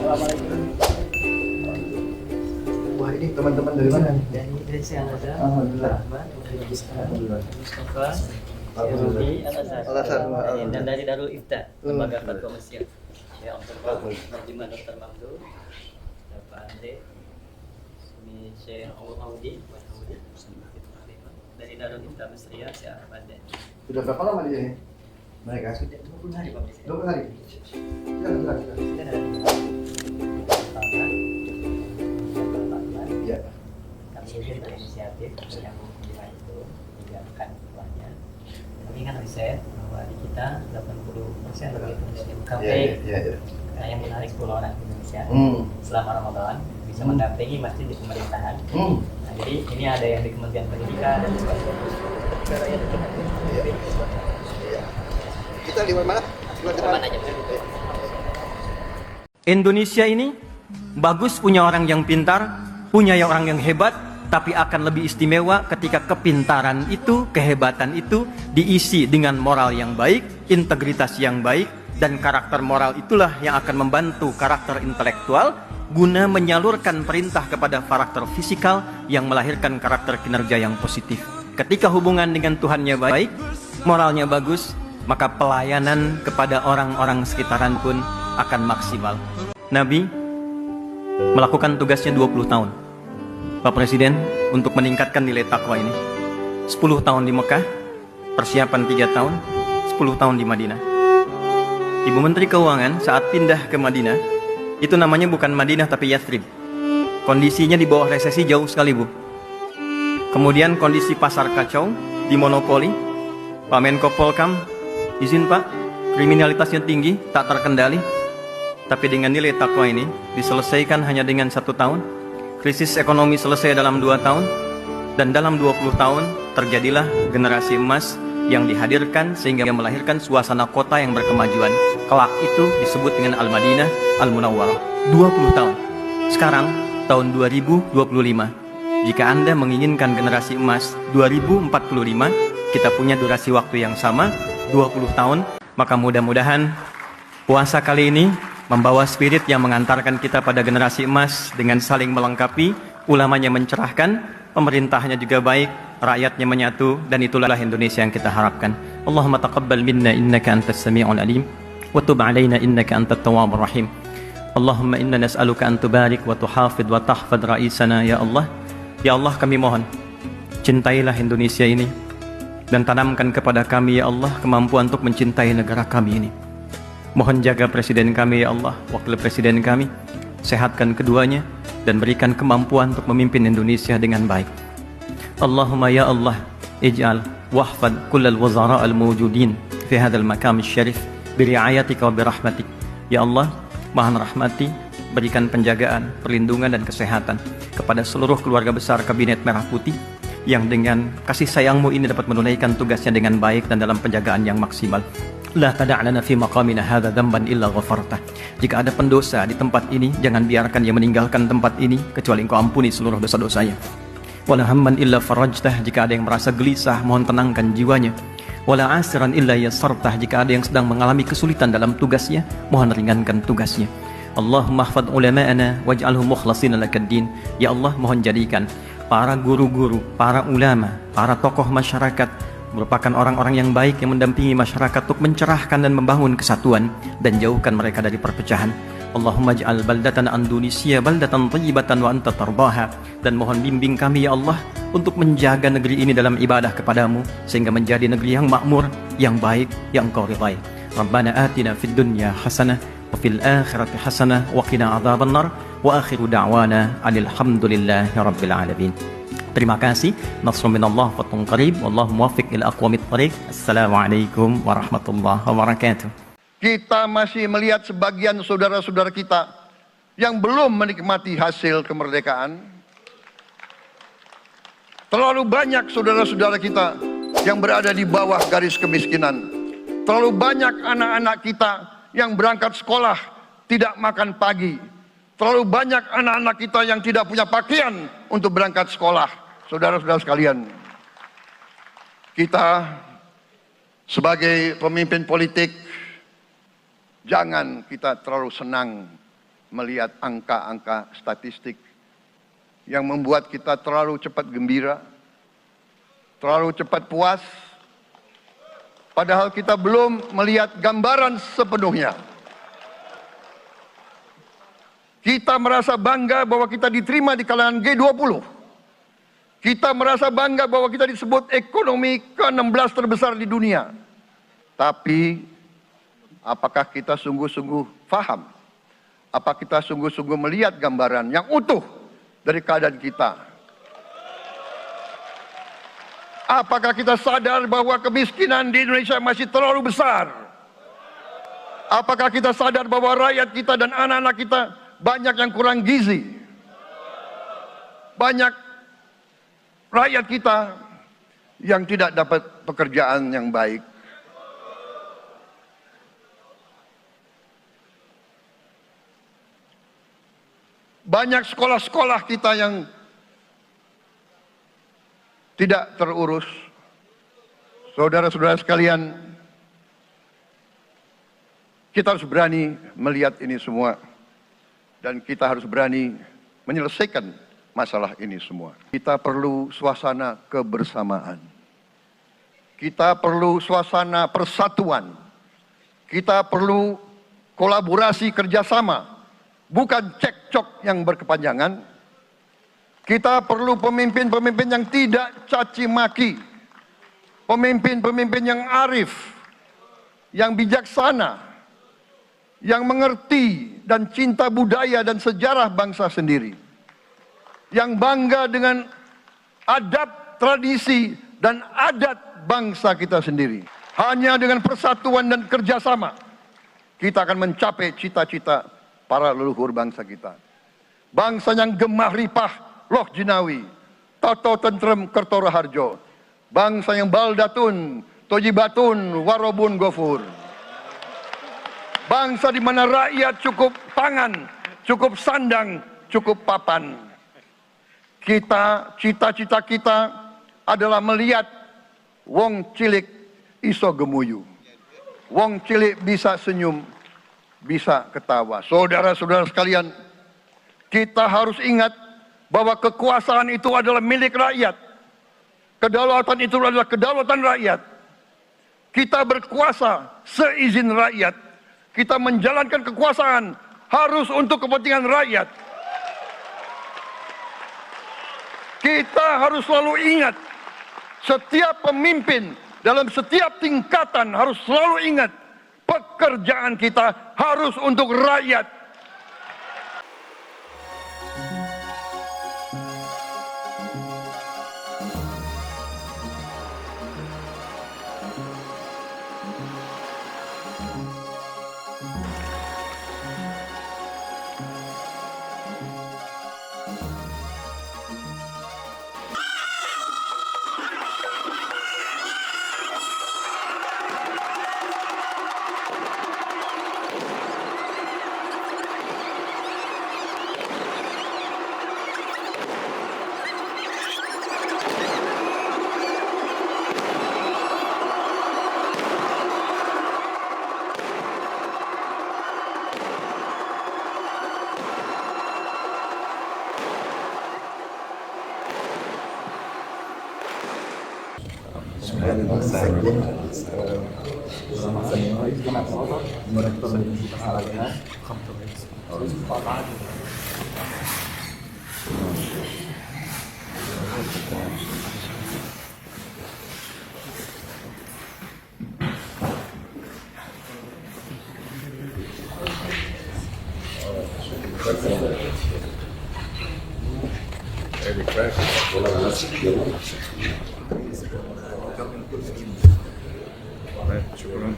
Wah, ini teman-teman dari mana nih? Dari Al-Azhar. Alhamdulillah. Alhamdulillah. Mustafa. Alhamdulillah. Al-Azhar. Dan dari Darul Ifta, lembaga fatwa Mesir. Ya, Terjemah Dr. Mamdu, Pak Andre, ini Syekh Audi, dari Darul Ifta Mesir, Syekh Arfadeh. Sudah berapa lama di sini? Mereka Sudah 20 hari Pak Presiden. 20 hari. Silakan. Iya. Kami ini berinisiatif yang mengira itu menjalankan keduanya. Kami kan riset bahwa di kita 80% lebih muslim kafir. Iya. Nah, yang menarik 10 orang di Indonesia selama Ramadan bisa mendampingi masjid di pemerintahan. Nah, jadi ini ada yang di Kementerian Pendidikan dan Iya. Kita di mana? Indonesia ini bagus punya orang yang pintar, punya orang yang hebat, tapi akan lebih istimewa ketika kepintaran itu, kehebatan itu diisi dengan moral yang baik, integritas yang baik, dan karakter moral itulah yang akan membantu karakter intelektual guna menyalurkan perintah kepada karakter fisikal yang melahirkan karakter kinerja yang positif. Ketika hubungan dengan Tuhannya baik, moralnya bagus, maka pelayanan kepada orang-orang sekitaran pun akan maksimal. Nabi melakukan tugasnya 20 tahun. Pak Presiden untuk meningkatkan nilai takwa ini. 10 tahun di Mekah, persiapan 3 tahun, 10 tahun di Madinah. Ibu Menteri Keuangan saat pindah ke Madinah, itu namanya bukan Madinah tapi Yathrib. Kondisinya di bawah resesi jauh sekali, Bu. Kemudian kondisi pasar kacau, dimonopoli. Pak Menko Polkam, izin Pak, kriminalitasnya tinggi, tak terkendali. Tapi dengan nilai takwa ini diselesaikan hanya dengan 1 tahun. Krisis ekonomi selesai dalam 2 tahun. Dan dalam 20 tahun terjadilah generasi emas yang dihadirkan sehingga melahirkan suasana kota yang berkemajuan. Kelak itu disebut dengan Al-Madinah Al-Munawwarah. 20 tahun. Sekarang tahun 2025. Jika Anda menginginkan generasi emas 2045, kita punya durasi waktu yang sama, 20 tahun. Maka mudah-mudahan puasa kali ini membawa spirit yang mengantarkan kita pada generasi emas dengan saling melengkapi, ulamanya mencerahkan, pemerintahnya juga baik, rakyatnya menyatu, dan itulah Indonesia yang kita harapkan. Allahumma taqabbal minna innaka antas sami'ul alim wa tub alaina innaka antat tawwabur rahim. Allahumma inna nas'aluka an tubarik wa tuhafid wa tahfad raisana ya Allah. Ya Allah, kami mohon cintailah Indonesia ini dan tanamkan kepada kami ya Allah kemampuan untuk mencintai negara kami ini. Mohon jaga presiden kami ya Allah, wakil presiden kami, sehatkan keduanya dan berikan kemampuan untuk memimpin Indonesia dengan baik. Allahumma ya Allah, ij'al wahfad kullal wazara al-mawjudin fi hadzal maqam syarif bi ri'ayatika wa bi rahmatik. Ya Allah, Maha rahmati, berikan penjagaan, perlindungan dan kesehatan kepada seluruh keluarga besar Kabinet Merah Putih yang dengan kasih sayangmu ini dapat menunaikan tugasnya dengan baik dan dalam penjagaan yang maksimal. La tada'lana fi maqamina hadza dzamban illa ghafartah. Jika ada pendosa di tempat ini, jangan biarkan dia meninggalkan tempat ini kecuali Engkau ampuni seluruh dosa-dosanya. Wala hamman illa farajtah. Jika ada yang merasa gelisah, mohon tenangkan jiwanya. Wala asiran illa yassartah. Jika ada yang sedang mengalami kesulitan dalam tugasnya, mohon ringankan tugasnya. Allahumma ihfad ulama'ana waj'alhum mukhlasin lakad-din. Ya Allah, mohon jadikan para guru-guru, para ulama, para tokoh masyarakat merupakan orang-orang yang baik yang mendampingi masyarakat untuk mencerahkan dan membangun kesatuan dan jauhkan mereka dari perpecahan. Allahumma ij'al baldatan Indonesia baldatan thayyibatan wa anta tardaha. Dan mohon bimbing kami ya Allah untuk menjaga negeri ini dalam ibadah kepadamu sehingga menjadi negeri yang makmur, yang baik, yang Engkau ridhai. Rabbana atina fid dunya hasanah wa fil akhirati hasanah wa qina adzabannar wa akhiru da'wana alhamdulillahi rabbil alamin. Terima kasih. Nasrun minallah fatun qarib. Wallahu muwaffiq ila aqwamit thariq. Assalamualaikum warahmatullahi wabarakatuh. Kita masih melihat sebagian saudara-saudara kita yang belum menikmati hasil kemerdekaan. Terlalu banyak saudara-saudara kita yang berada di bawah garis kemiskinan. Terlalu banyak anak-anak kita yang berangkat sekolah tidak makan pagi. Terlalu banyak anak-anak kita yang tidak punya pakaian untuk berangkat sekolah. Saudara-saudara sekalian, kita sebagai pemimpin politik, jangan kita terlalu senang melihat angka-angka statistik yang membuat kita terlalu cepat gembira, terlalu cepat puas, padahal kita belum melihat gambaran sepenuhnya. Kita merasa bangga bahwa kita diterima di kalangan G20. Kita merasa bangga bahwa kita disebut ekonomi ke-16 terbesar di dunia. Tapi, apakah kita sungguh-sungguh paham? Apa kita sungguh-sungguh melihat gambaran yang utuh dari keadaan kita? Apakah kita sadar bahwa kemiskinan di Indonesia masih terlalu besar? Apakah kita sadar bahwa rakyat kita dan anak-anak kita banyak yang kurang gizi? Banyak rakyat kita yang tidak dapat pekerjaan yang baik. Banyak sekolah-sekolah kita yang tidak terurus. Saudara-saudara sekalian, kita harus berani melihat ini semua. Dan kita harus berani menyelesaikan masalah ini semua. Kita perlu suasana kebersamaan. Kita perlu suasana persatuan. Kita perlu kolaborasi kerjasama. Bukan cekcok yang berkepanjangan. Kita perlu pemimpin-pemimpin yang tidak caci maki. Pemimpin-pemimpin yang arif. Yang bijaksana. Yang mengerti dan cinta budaya dan sejarah bangsa sendiri. Yang bangga dengan adab, tradisi, dan adat bangsa kita sendiri. Hanya dengan persatuan dan kerjasama, kita akan mencapai cita-cita para leluhur bangsa kita. Bangsa yang gemah ripah loh jinawi, toto tentrem kertoro harjo. Bangsa yang baldatun, tojibatun, warobun gofur. Bangsa di mana rakyat cukup pangan, cukup sandang, cukup papan. Cita-cita kita adalah melihat wong cilik iso gemuyu. Wong cilik bisa senyum, bisa ketawa. Saudara-saudara sekalian, kita harus ingat bahwa kekuasaan itu adalah milik rakyat. Kedaulatan itu adalah kedaulatan rakyat. Kita berkuasa seizin rakyat. Kita menjalankan kekuasaan harus untuk kepentingan rakyat. Kita harus selalu ingat, setiap pemimpin dalam setiap tingkatan harus selalu ingat, pekerjaan kita harus untuk rakyat. شكرا